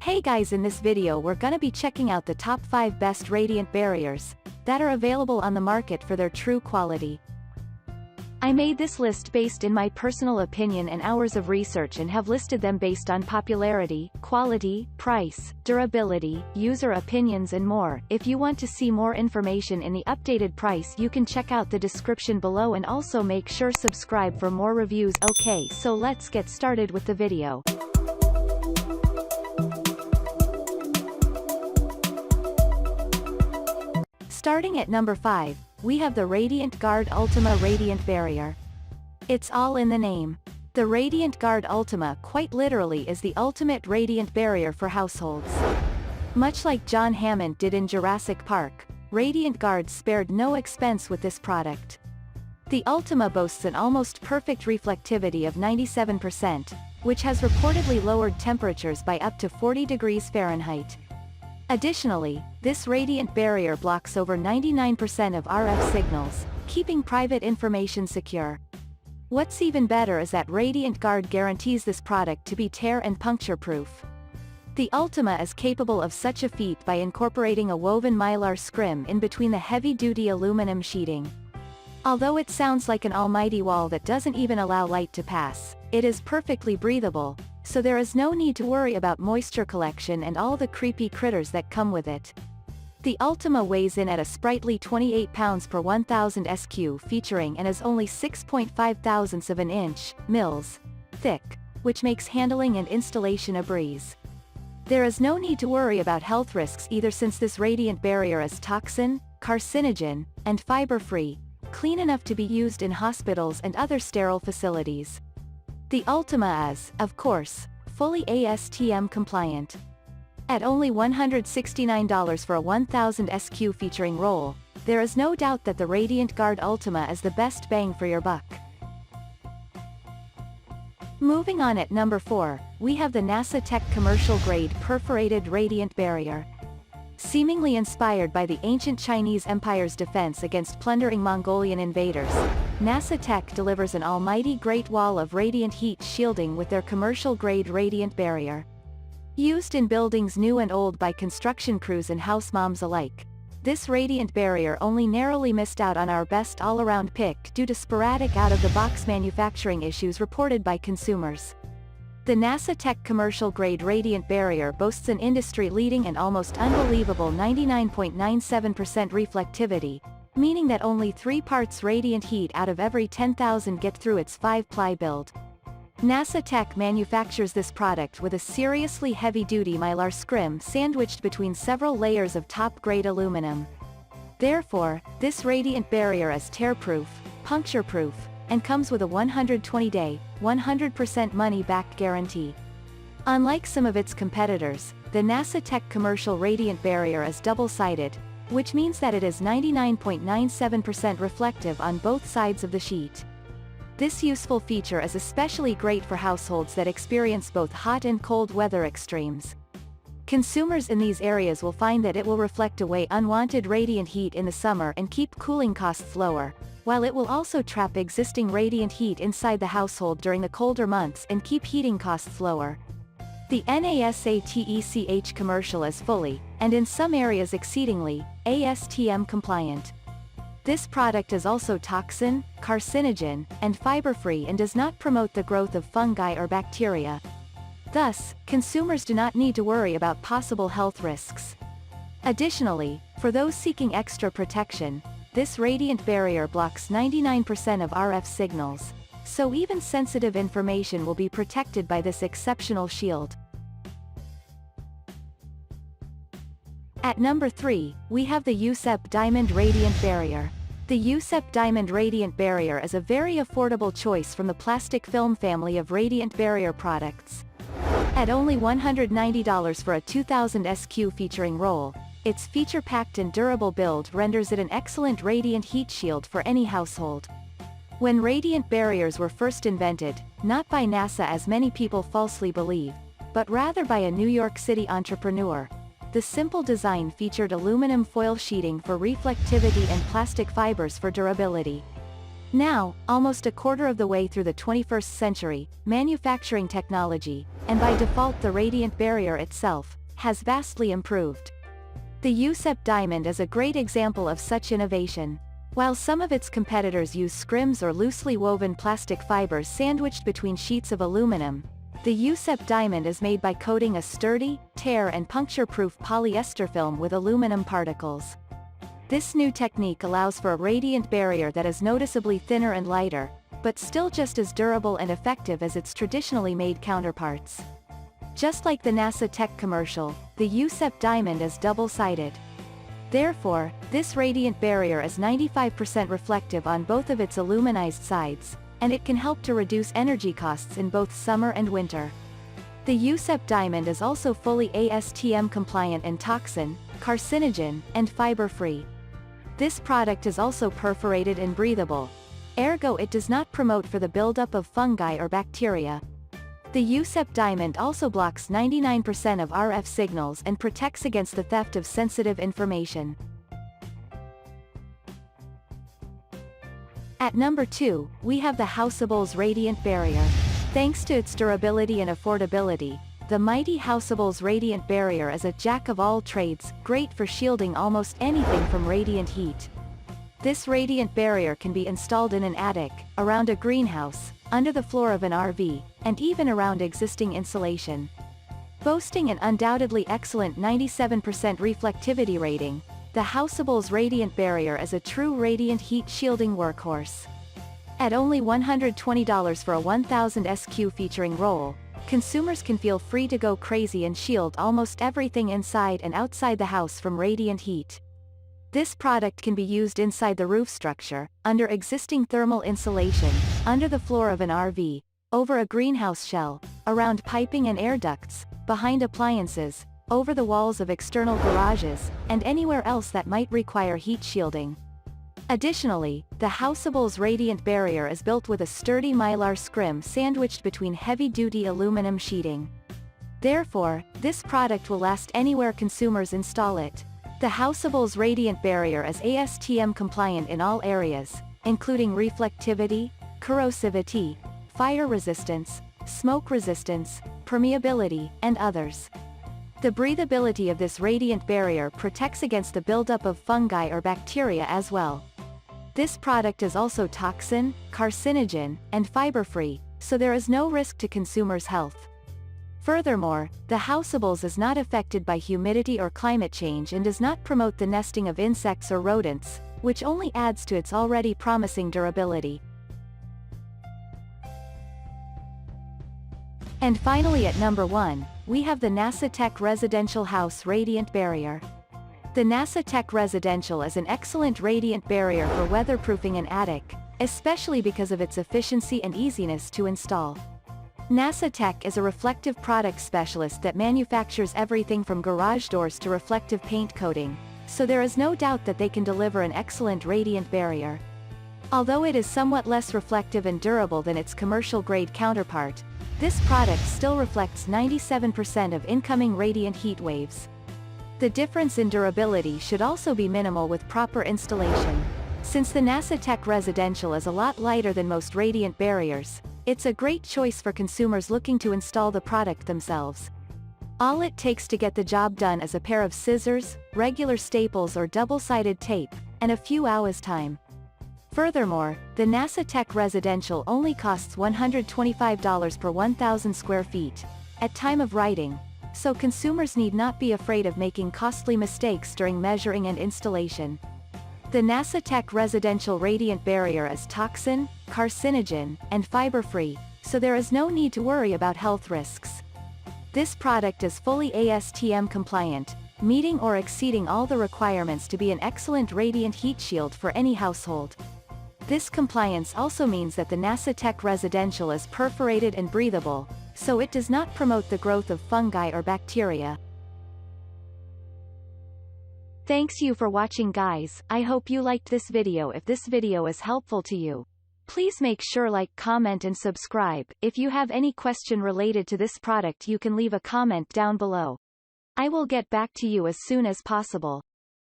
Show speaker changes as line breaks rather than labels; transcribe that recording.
Hey guys, in this video we're gonna be checking out the top 5 best radiant barriers that are available on the market for their true quality. I made this list based in my personal opinion and hours of research and have listed them based on popularity, quality, price, durability, user opinions and more. If you want to see more information in the updated price, you can check out the description below and also make sure subscribe for more reviews. Okay, so let's get started with the video. Starting at number 5, we have the RadiantGUARD Ultima Radiant Barrier. It's all in the name. The RadiantGUARD Ultima quite literally is the ultimate radiant barrier for households. Much like John Hammond did in Jurassic Park, RadiantGUARD spared no expense with this product. The Ultima boasts an almost perfect reflectivity of 97%, which has reportedly lowered temperatures by up to 40 degrees Fahrenheit. Additionally, this radiant barrier blocks over 99% of RF signals, keeping private information secure. What's even better is that RadiantGUARD guarantees this product to be tear and puncture proof. The Ultima is capable of such a feat by incorporating a woven mylar scrim in between the heavy-duty aluminum sheeting. Although it sounds like an almighty wall that doesn't even allow light to pass, it is perfectly breathable, so there is no need to worry about moisture collection and all the creepy critters that come with it. The Ultima weighs in at a sprightly 28 pounds per 1000 SQ, featuring and is only 6.5 thousandths of an inch, mils, thick, which makes handling and installation a breeze. There is no need to worry about health risks either, since this radiant barrier is toxin, carcinogen, and fiber-free, clean enough to be used in hospitals and other sterile facilities. The Ultima is, of course, fully ASTM compliant. At only $169 for a 1000 SQ featuring roll, there is no doubt that the RadiantGUARD Ultima is the best bang for your buck. Moving on, at number 4, we have the nasatech commercial-grade perforated radiant barrier. Seemingly inspired by the ancient Chinese Empire's defense against plundering Mongolian invaders, nasatech delivers an almighty great wall of radiant heat shielding with their commercial-grade radiant barrier. Used in buildings new and old by construction crews and house moms alike, this radiant barrier only narrowly missed out on our best all-around pick due to sporadic out-of-the-box manufacturing issues reported by consumers. The nasatech commercial-grade radiant barrier boasts an industry-leading and almost unbelievable 99.97% reflectivity, meaning that only 3 parts radiant heat out of every 10,000 get through its 5-ply build. nasatech manufactures this product with a seriously heavy-duty mylar scrim sandwiched between several layers of top-grade aluminum. Therefore, this radiant barrier is tear-proof, puncture-proof, and comes with a 120-day, 100% money-back guarantee. Unlike some of its competitors, the nasatech commercial radiant barrier is double-sided, which means that it is 99.97% reflective on both sides of the sheet. This useful feature is especially great for households that experience both hot and cold weather extremes. Consumers in these areas will find that it will reflect away unwanted radiant heat in the summer and keep cooling costs lower, while it will also trap existing radiant heat inside the household during the colder months and keep heating costs lower. The nasatech commercial is fully, and in some areas exceedingly, ASTM compliant. This product is also toxin, carcinogen, and fiber-free and does not promote the growth of fungi or bacteria. Thus, consumers do not need to worry about possible health risks. Additionally, for those seeking extra protection, this radiant barrier blocks 99% of RF signals, so even sensitive information will be protected by this exceptional shield. At number 3, we have the Ucep Diamond Radiant Barrier. The Ucep Diamond Radiant Barrier is a very affordable choice from the plastic film family of radiant barrier products. At only $190 for a 2000 SQ featuring roll, its feature-packed and durable build renders it an excellent radiant heat shield for any household. When radiant barriers were first invented, not by NASA as many people falsely believe, but rather by a New York City entrepreneur, the simple design featured aluminum foil sheeting for reflectivity and plastic fibers for durability. Now, almost a quarter of the way through the 21st century, manufacturing technology, and by default the radiant barrier itself, has vastly improved. The Ucep Diamond is a great example of such innovation. While some of its competitors use scrims or loosely woven plastic fibers sandwiched between sheets of aluminum, the Ucep Diamond is made by coating a sturdy, tear and puncture-proof polyester film with aluminum particles. This new technique allows for a radiant barrier that is noticeably thinner and lighter, but still just as durable and effective as its traditionally made counterparts. Just like the nasatech commercial, the Ucep Diamond is double-sided. Therefore, this radiant barrier is 95% reflective on both of its aluminized sides, and it can help to reduce energy costs in both summer and winter. The Ucep Diamond is also fully ASTM compliant and toxin, carcinogen, and fiber-free. This product is also perforated and breathable. Ergo it does not promote for the buildup of fungi or bacteria. The Ucep Diamond also blocks 99% of RF signals and protects against the theft of sensitive information. At number 2, we have the Houseables Radiant Barrier. Thanks to its durability and affordability, the mighty Houseables Radiant Barrier is a jack-of-all-trades, great for shielding almost anything from radiant heat. This radiant barrier can be installed in an attic, around a greenhouse, under the floor of an RV, and even around existing insulation. Boasting an undoubtedly excellent 97% reflectivity rating, the Houseables Radiant Barrier is a true radiant heat shielding workhorse. At only $120 for a 1000 SQ featuring roll, consumers can feel free to go crazy and shield almost everything inside and outside the house from radiant heat. This product can be used inside the roof structure, under existing thermal insulation, under the floor of an RV, over a greenhouse shell, around piping and air ducts, behind appliances, over the walls of external garages, and anywhere else that might require heat shielding. Additionally, the Houseables Radiant Barrier is built with a sturdy mylar scrim sandwiched between heavy-duty aluminum sheeting. Therefore, this product will last anywhere consumers install it. The Houseables Radiant Barrier is ASTM compliant in all areas, including reflectivity, corrosivity, fire resistance, smoke resistance, permeability, and others. The breathability of this radiant barrier protects against the buildup of fungi or bacteria as well. This product is also toxin, carcinogen, and fiber-free, so there is no risk to consumers' health. Furthermore, the Houseables is not affected by humidity or climate change and does not promote the nesting of insects or rodents, which only adds to its already promising durability. And finally at number 1, we have the nasatech Residential House Radiant Barrier. The nasatech Residential is an excellent radiant barrier for weatherproofing an attic, especially because of its efficiency and easiness to install. nasatech is a reflective product specialist that manufactures everything from garage doors to reflective paint coating, so there is no doubt that they can deliver an excellent radiant barrier. Although it is somewhat less reflective and durable than its commercial-grade counterpart, this product still reflects 97% of incoming radiant heat waves. The difference in durability should also be minimal with proper installation. Since the nasatech Residential is a lot lighter than most radiant barriers, it's a great choice for consumers looking to install the product themselves. All it takes to get the job done is a pair of scissors, regular staples or double-sided tape, and a few hours' time. Furthermore, the nasatech Residential only costs $125 per 1,000 square feet, at time of writing, so consumers need not be afraid of making costly mistakes during measuring and installation. The nasatech Residential Radiant Barrier is toxin, carcinogen, and fiber-free, so there is no need to worry about health risks. This product is fully ASTM compliant, meeting or exceeding all the requirements to be an excellent radiant heat shield for any household. This compliance also means that the nasatech Residential is perforated and breathable, so it does not promote the growth of fungi or bacteria. Thanks you for watching guys, I hope you liked this video. If this video is helpful to you, please make sure like, comment and subscribe. If you have any question related to this product you can leave a comment down below. I will get back to you as soon as possible.